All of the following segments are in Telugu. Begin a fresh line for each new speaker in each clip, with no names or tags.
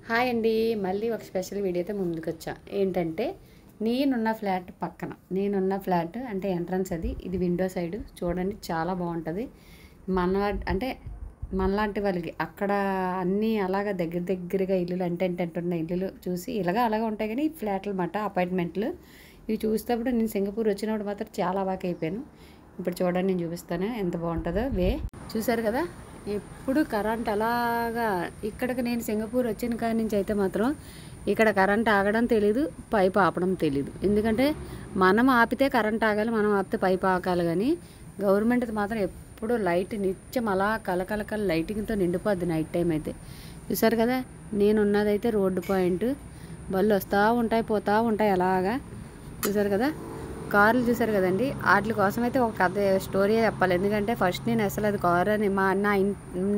హాయ్ అండి, మళ్ళీ ఒక స్పెషల్ వీడియోతో ముందుకు వచ్చా. ఏంటంటే నేనున్న ఫ్లాట్ అంటే ఎంట్రన్స్ అది, ఇది విండో సైడ్ చూడండి, చాలా బాగుంటుంది. మన అంటే మనలాంటి వాళ్ళకి అక్కడ అన్నీ అలాగా దగ్గరగా ఇల్లులు అంటే ఉన్న ఇల్లులు చూసి అలాగా ఉంటాయి. కానీ ఫ్లాట్లు మాట, అపార్ట్మెంట్లు ఇవి చూసేటప్పుడు నేను సింగపూర్ వచ్చినప్పుడు మాత్రం చాలా బాగా అయిపోయాను. ఇప్పుడు చూడండి, నేను చూపిస్తాను ఎంత బాగుంటుందో. చూసారు కదా, ఎప్పుడు కరెంట్ అలాగా. ఇక్కడికి నేను సింగపూర్ వచ్చిన కాడి నుంచి అయితే మాత్రం ఇక్కడ కరెంట్ ఆగడం తెలీదు, పైపు ఆపడం తెలీదు. ఎందుకంటే మనం ఆపితే కరెంట్ ఆగాలి, మనం ఆపితే పైపు ఆగాలి. కానీ గవర్నమెంట్ మాత్రం ఎప్పుడు లైట్ నిత్యం అలా కలకలకల లైటింగ్తో నిండిపోద్ది నైట్ టైం అయితే. చూసారు కదా, నేనున్నదైతే రోడ్డు పాయింట్, బళ్ళు వస్తూ ఉంటాయి పోతూ ఉంటాయి అలాగా. చూసారు కదా, కార్లు చూసారు కదండి. వాటి కోసం అయితే ఒక కథ స్టోరీ చెప్పాలి. ఎందుకంటే ఫస్ట్ నేను అసలు అది కారు అని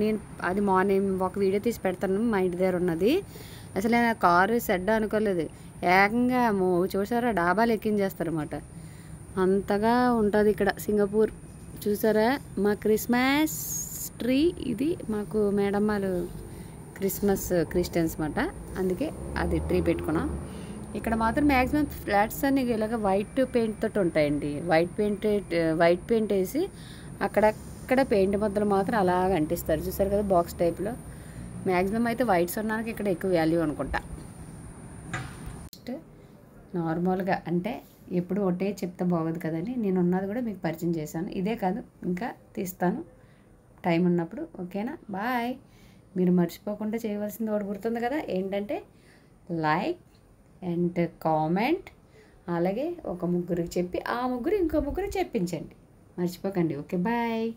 నేను అది మార్నింగ్ ఒక వీడియో తీసి పెడతాను, మా ఇంటి దగ్గర ఉన్నది. అసలు నేను కారు సెడ్ అనుకోలేదు, ఏకంగా చూసారా డాబాలు ఎక్కించేస్తారన్నమాట. అంతగా ఉంటుంది ఇక్కడ సింగపూర్. చూసారా, మా క్రిస్మస్ ట్రీ ఇది, మాకు మేడమ్మాలు క్రిస్టియన్స్ అన్నమాట, అందుకే అది ట్రీ పెట్టుకున్నాం. ఇక్కడ మాత్రం మ్యాక్సిమం ఫ్లాట్స్ అన్ని ఇలాగ వైట్ పెయింట్ తోటి ఉంటాయండి. వైట్ పెయింట్ వేసి అక్కడక్కడ పెయింట్ ముద్దలు మాత్రం అలాగ అంటిస్తారు. చూసారు కదా, బాక్స్ టైప్లో. మ్యాక్సిమం అయితే వైట్స్ ఉన్నానికి ఇక్కడ ఎక్కువ వాల్యూ అనుకుంటా. నార్మల్గా అంటే ఎప్పుడు ఒకటే చెప్తే బాగోదు కదండి, నేను ఉన్నది కూడా మీకు పరిచయం చేశాను. ఇదే కాదు, ఇంకా తీస్తాను టైం ఉన్నప్పుడు. ఓకేనా, బాయ్. మీరు మర్చిపోకుండా చేయవలసింది ఒకటి గుర్తుంది కదా, ఏంటంటే లైక్ అండ్ కామెంట్. అలాగే ఒక ముగ్గురికి చెప్పి ఆ ముగ్గురు ఇంకో ముగ్గురు చెప్పించండి, మర్చిపోకండి. Okay, bye.